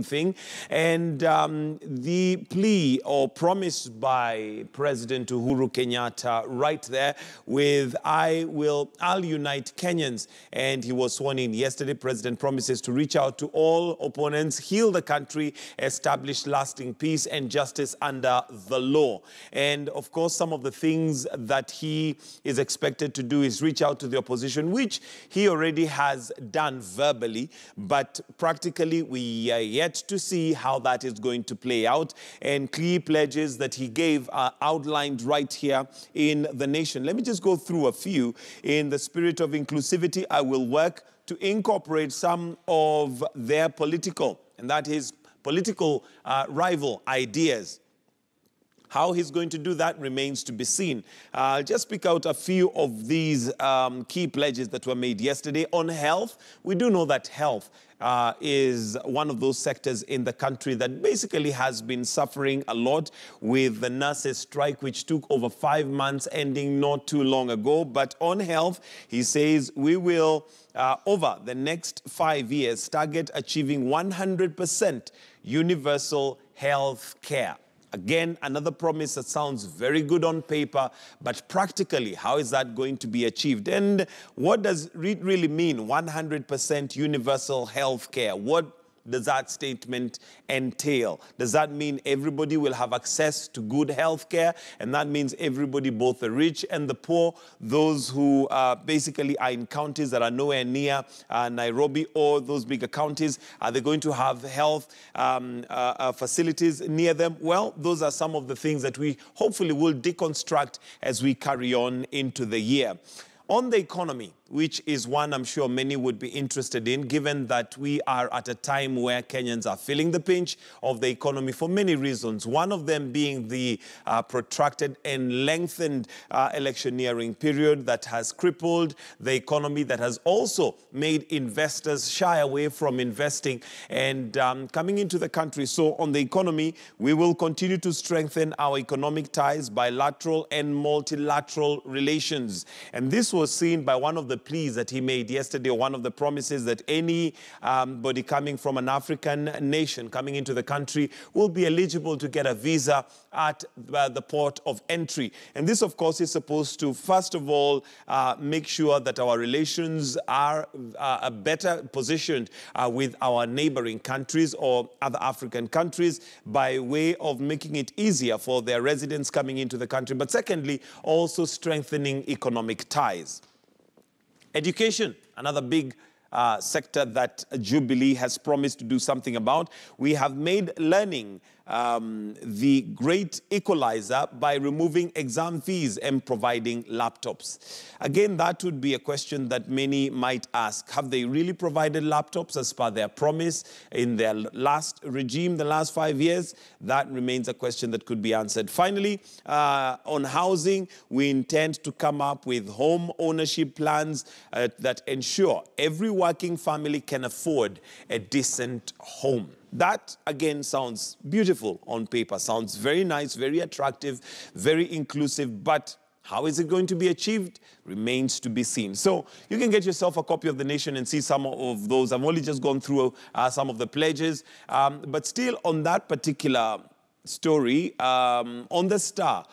thing. And the plea or promise by President Uhuru Kenyatta right there with I'll unite Kenyans. And he was sworn in yesterday. President promises to reach out to all opponents, heal the country, establish lasting peace and justice under the law. And of course, some of the things that he is expected to do is reach out to the opposition, which he already has done verbally, but practically we are yet to see how that is going to play out. And key pledges that he gave are outlined right here in the nation. Let me just go through a few. In the spirit of inclusivity, I will work to incorporate some of their political, and that is political rival ideas. How he's going to do that remains to be seen. I'll just pick out a few of these key pledges that were made yesterday. On health, we do know that health is one of those sectors in the country that basically has been suffering a lot with the nurses' strike, which took over 5 months, ending not too long ago. But on health, he says we will, over the next 5 years, target achieving 100% universal health care. Again, another promise that sounds very good on paper, but practically, how is that going to be achieved? And what does it really mean, 100% universal health care? What does that statement entail? Does that mean everybody will have access to good health care? And that means everybody, both the rich and the poor, those who basically are in counties that are nowhere near Nairobi or those bigger counties, are they going to have health facilities near them? Well, those are some of the things that we hopefully will deconstruct as we carry on into the year. On the economy, which is one I'm sure many would be interested in, given that we are at a time where Kenyans are feeling the pinch of the economy for many reasons. One of them being the protracted and lengthened electioneering period that has crippled the economy, that has also made investors shy away from investing and coming into the country. So on the economy, we will continue to strengthen our economic ties, bilateral and multilateral relations. And this was seen by one of the pleas that he made yesterday, one of the promises that anybody coming from an African nation coming into the country will be eligible to get a visa at the port of entry. And this, of course, is supposed to, first of all, make sure that our relations are better positioned with our neighboring countries or other African countries by way of making it easier for their residents coming into the country. But secondly, also strengthening economic ties. Education, another big sector that Jubilee has promised to do something about. We have made learning the great equalizer by removing exam fees and providing laptops. Again, that would be a question that many might ask. Have they really provided laptops as per their promise in their last regime, the last 5 years? That remains a question that could be answered. Finally, on housing, we intend to come up with home ownership plans that ensure every working family can afford a decent home. That, again, sounds beautiful on paper, sounds very nice, very attractive, very inclusive, but how is it going to be achieved remains to be seen. So you can get yourself a copy of The Nation and see some of those. I've only just gone through some of the pledges, but still on that particular story, on the Star,